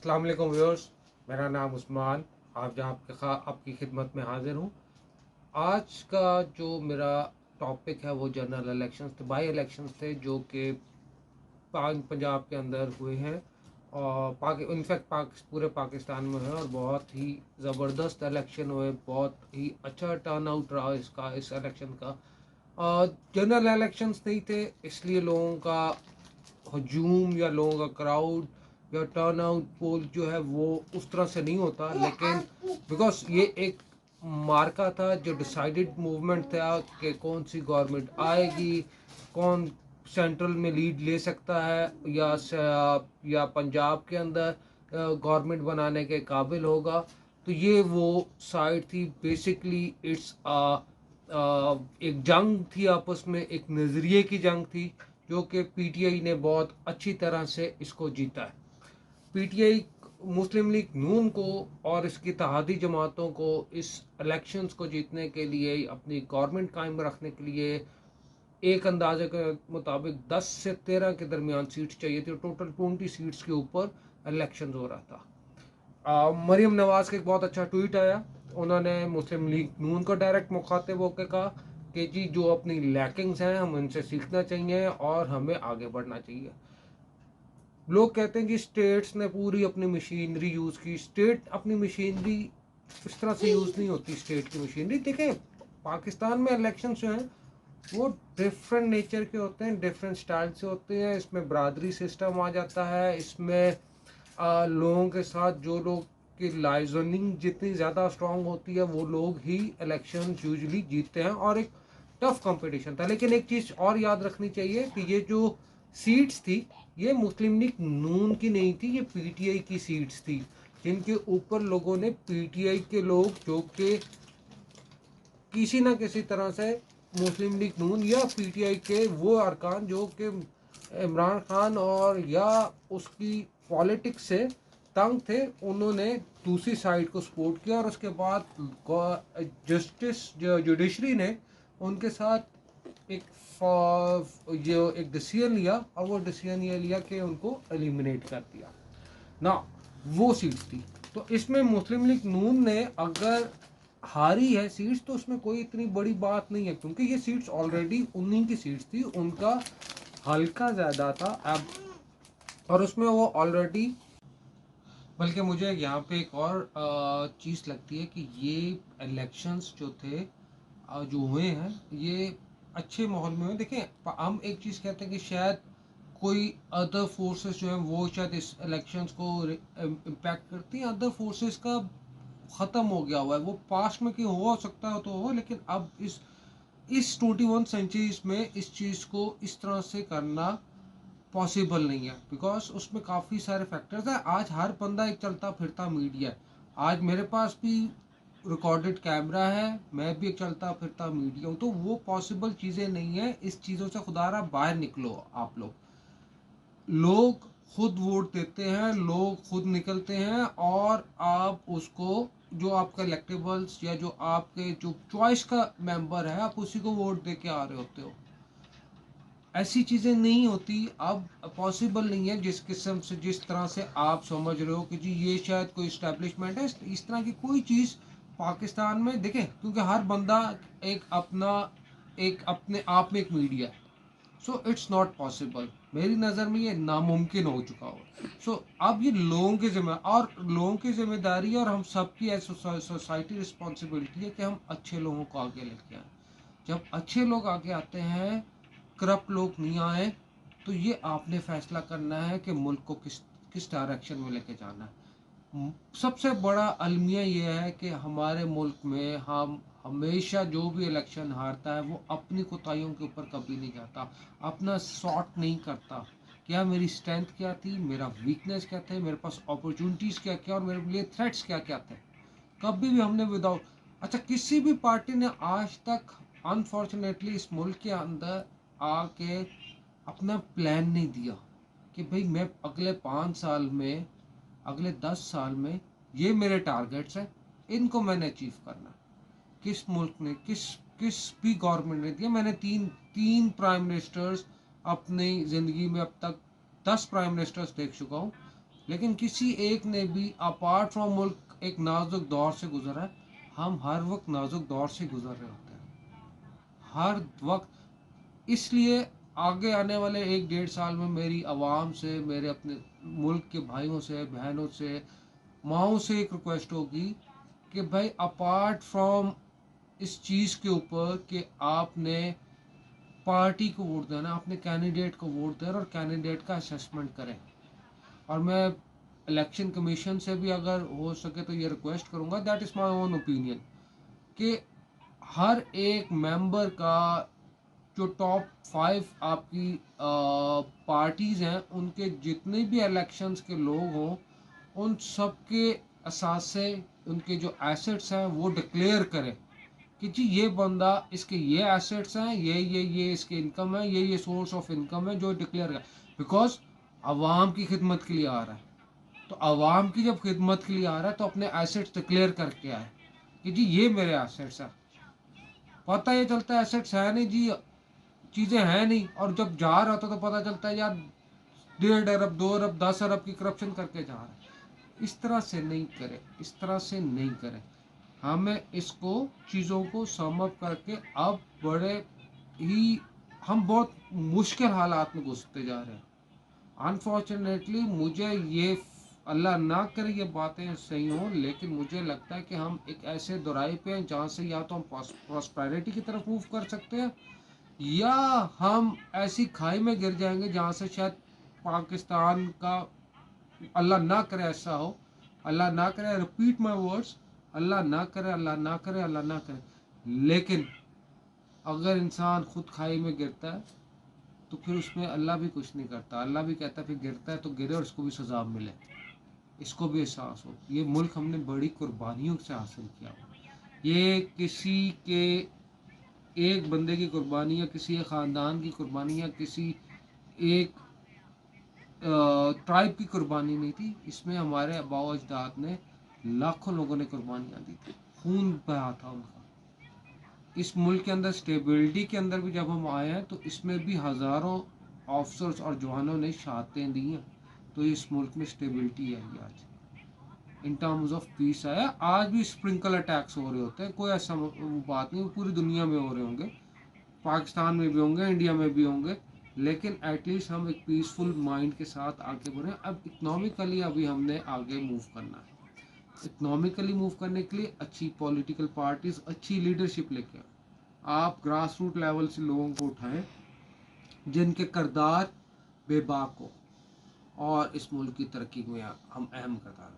अस्सलाम वालेकुम व्यूअर्स, मेरा नाम उस्मान। आप जहाँ आपकी खिदमत में हाजिर हूँ। आज का जो मेरा टॉपिक है वो जनरल इलेक्शंस थे, बाई इलेक्शंस थे जो कि पंजाब के अंदर हुए हैं और इनफैक्ट पूरे पाकिस्तान में हुए और बहुत ही ज़बरदस्त इलेक्शन हुए, बहुत ही अच्छा टर्न आउट रहा इस इलेक्शन का। जनरल इलेक्शंस नहीं थे इसलिए लोगों का हजूम या लोगों का क्राउड या टर्न आउट पोल जो है वो उस तरह से नहीं होता, लेकिन बिकॉज ये एक मार्का था जो डिसाइडेड मूवमेंट था कि कौन सी गवर्नमेंट आएगी, कौन सेंट्रल में लीड ले सकता है या पंजाब के अंदर गवर्नमेंट बनाने के काबिल होगा। तो ये वो साइड थी। बेसिकली इट्स एक जंग थी, आपस में एक नज़रिए की जंग थी जो कि पीटीआई ने बहुत अच्छी तरह से इसको जीता है। पीटीआई मुस्लिम लीग नून को और इसकी इत्तेहादी जमातों को इस इलेक्शंस को जीतने के लिए, अपनी गवर्नमेंट कायम रखने के लिए एक अंदाजे के मुताबिक 10 से 13 के दरमियान सीट्स चाहिए थी। टोटल 20 सीट्स के ऊपर इलेक्शन हो रहा था। मरीम नवाज का एक बहुत अच्छा ट्वीट आया। उन्होंने मुस्लिम लीग नून को डायरेक्ट मुखातिब होकर कहा कि जी जो अपनी लैकिंग्स हैं हम इनसे सीखना चाहिए और हमें आगे बढ़ना चाहिए। लोग कहते हैं कि स्टेट्स ने पूरी अपनी मशीनरी यूज़ की। स्टेट अपनी मशीनरी इस तरह से यूज़ नहीं होती। स्टेट की मशीनरी देखें, पाकिस्तान में इलेक्शन जो हैं वो डिफरेंट नेचर के होते हैं, डिफरेंट स्टाइल से होते हैं। इसमें बरादरी सिस्टम आ जाता है। इसमें लोगों के साथ जो लोग की लाइजनिंग जितनी ज़्यादा स्ट्रांग होती है वो लोग ही इलेक्शन यूजुअली जीतते हैं और एक टफ कंपटीशन था। लेकिन एक चीज़ और याद रखनी चाहिए कि ये जो सीट्स थी ये मुस्लिम लीग नून की नहीं थी, ये पीटीआई की सीट्स थी जिनके ऊपर लोगों ने, पीटीआई के लोग जो कि किसी ना किसी तरह से मुस्लिम लीग नून या पीटीआई के वो अरकान जो कि इमरान खान और या उसकी पॉलिटिक्स से तंग थे, उन्होंने दूसरी साइड को सपोर्ट किया और उसके बाद जस्टिस जुडिशरी ने उनके साथ एक डिसीजन लिया और वो डिसीजन ये लिया कि उनको एलिमिनेट कर दिया ना। वो सीट्स थी। तो इसमें मुस्लिम लीग नून ने अगर हारी है सीट्स तो उसमें कोई इतनी बड़ी बात नहीं है, क्योंकि ये सीट्स ऑलरेडी उन्हीं की सीट्स थी, उनका हल्का ज़्यादा था अब और उसमें वो ऑलरेडी। बल्कि मुझे यहाँ पे एक और चीज़ लगती है कि ये इलेक्शंस जो थे जो हुए हैं ये अच्छे माहौल में हुए। देखें, हम एक चीज़ कहते हैं कि शायद कोई अदर फोर्सेस जो हैं वो शायद इस इलेक्शंस को इम्पैक्ट करती हैं। अदर फोर्सेस का ख़त्म हो गया हुआ है, वो पास्ट में क्यों हो सकता है तो हो, लेकिन अब इस 21 सेंचुरीज में इस चीज़ को इस तरह से करना पॉसिबल नहीं है, बिकॉज उसमें काफ़ी सारे फैक्टर्स हैं। आज हर बंदा एक चलता फिरता मीडिया है। आज मेरे पास भी रिकॉर्डेड कैमरा है, मैं भी एक चलता फिरता मीडिया हूँ। तो वो पॉसिबल चीज़ें नहीं है। इस चीज़ों से खुदारा बाहर निकलो। आप लोग खुद वोट देते हैं, लोग खुद निकलते हैं और आप उसको, जो आपका इलेक्टेबल्स या जो आपके जो चॉइस का मेंबर है, आप उसी को वोट दे के आ रहे होते हो। ऐसी चीज़ें नहीं होती। अब पॉसिबल नहीं है जिस किस्म से, जिस तरह से आप समझ रहे हो कि जी ये शायद कोई इस्टेब्लिशमेंट है, इस तरह की कोई चीज़ पाकिस्तान में देखें, क्योंकि हर बंदा एक अपने आप में एक मीडिया है। So it's not possible. मेरी नज़र में ये नामुमकिन हो चुका हो। सो अब ये लोगों की जिम्मेदारी और हम सबकी एज सोसाइटी रिस्पॉन्सिबिलिटी है कि हम अच्छे लोगों को आगे लेके आए। जब अच्छे लोग आगे आते हैं, करप्ट लोग नहीं आए, तो ये आपने फैसला करना है कि मुल्क को किस किस डायरेक्शन में लेके जाना है। सबसे बड़ा अलमिया ये है कि हमारे मुल्क में हम हमेशा जो भी इलेक्शन हारता है वो अपनी कोताहियों के ऊपर कभी नहीं जाता, अपना सॉर्ट नहीं करता। क्या मेरी स्ट्रेंथ क्या थी, मेरा वीकनेस क्या थे, मेरे पास अपॉर्चुनिटीज़ क्या क्या और मेरे लिए थ्रेट्स क्या क्या थे। कभी भी हमने विदाउट, अच्छा, किसी भी पार्टी ने आज तक अनफॉर्चुनेटली इस मुल्क के अंदर आके अपना प्लान नहीं दिया कि भाई मैं अगले 5 साल में, अगले 10 साल में ये मेरे टारगेट्स हैं, इनको मैंने अचीव करना। किस मुल्क ने, किस किस भी गवर्नमेंट ने दिया? मैंने तीन तीन प्राइम मिनिस्टर्स अपनी ज़िंदगी में अब तक 10 प्राइम मिनिस्टर्स देख चुका हूँ। लेकिन किसी एक ने भी अपार्ट फ्रॉम मुल्क एक नाजुक दौर से गुजरा है। हम हर वक्त नाजुक दौर से गुजर रहे होते हैं, हर वक्त। इसलिए आगे आने वाले 1-1.5 साल में मेरी आवाम से, मेरे अपने मुल्क के भाइयों से, बहनों से, माओ से एक रिक्वेस्ट होगी कि भाई अपार्ट फ्रॉम इस चीज़ के ऊपर कि आपने पार्टी को वोट देना, अपने कैंडिडेट को वोट दें और कैंडिडेट का असेसमेंट करें। और मैं इलेक्शन कमीशन से भी अगर हो सके तो ये रिक्वेस्ट करूंगा, that is my own opinion, कि हर एक मेंबर का जो टॉप 5 आपकी पार्टीज़ हैं, उनके जितने भी इलेक्शंस के लोग हों, उन सब के असासे, उनके जो एसेट्स हैं वो डिक्लेयर करें कि जी ये बंदा, इसके ये एसेट्स हैं, ये इसके इनकम है, ये सोर्स ऑफ इनकम है, जो डिक्लेयर कर, बिकॉज आवाम की खिदमत के लिए आ रहा है। तो आवाम की जब खिदमत के लिए आ रहा है तो अपने एसेट्स डिक्लेयर करके आए कि जी ये मेरे एसेट्स हैं। पता ये चलता है एसेट्स है नहीं जी, चीज़ें हैं नहीं, और जब जा रहा होता तो पता चलता है यार 1.5 अरब 2 अरब 10 अरब की करप्शन करके जा रहा है। इस तरह से नहीं करें, इस तरह से नहीं करें। हमें इसको चीज़ों को सम अप करके अब बड़े ही, हम बहुत मुश्किल हालात में घुसते जा रहे हैं। अनफॉर्चुनेटली मुझे ये, अल्लाह ना करे ये बातें सही हों, लेकिन मुझे लगता है कि हम एक ऐसे दोराहे पे हैं जहाँ से या तो हम प्रॉस्पेरिटी की तरफ मूव कर सकते हैं, या हम ऐसी खाई में गिर जाएंगे जहाँ से शायद पाकिस्तान का, अल्लाह ना करे ऐसा हो, अल्लाह ना करे, रिपीट माई वर्ड्स, अल्लाह ना करे, अल्लाह ना करे, अल्लाह ना करे। लेकिन अगर इंसान खुद खाई में गिरता है तो फिर उसमें अल्लाह भी कुछ नहीं करता। अल्लाह भी कहता है फिर गिरता है तो गिरे और इसको भी सजा मिले, इसको भी एहसास हो। ये मुल्क हमने बड़ी कुर्बानियों से हासिल किया। ये किसी के एक बंदे की कुर्बानी या किसी एक ख़ानदान की कुर्बानी या किसी एक ट्राइब की कुर्बानी नहीं थी। इसमें हमारे आबाओ अजदाद ने, लाखों लोगों ने कुर्बानियाँ दी थी, खून बहा था उनका। इस मुल्क के अंदर स्टेबिलिटी के अंदर भी जब हम आए हैं तो इसमें भी हज़ारों ऑफिसर्स और जवानों ने शहादतें दी हैं। तो इस मुल्क में स्टेबिलिटी आई आज, इन टर्म्स ऑफ पीस आया। आज भी स्प्रिंकल अटैक्स हो रहे होते हैं, कोई ऐसा बात नहीं, पूरी दुनिया में हो रहे होंगे, पाकिस्तान में भी होंगे, इंडिया में भी होंगे, लेकिन एटलीस्ट हम एक पीसफुल माइंड के साथ आगे बढ़े। अब इकनॉमिकली अभी हमने आगे मूव करना है। इकनॉमिकली मूव करने के लिए अच्छी पॉलिटिकल पार्टीज, अच्छी लीडरशिप लेके आप ग्रास रूट लेवल से लोगों को उठाएं जिनके किरदार बेबाक हो और इस मुल्क की तरक्की में हम अहम किरदार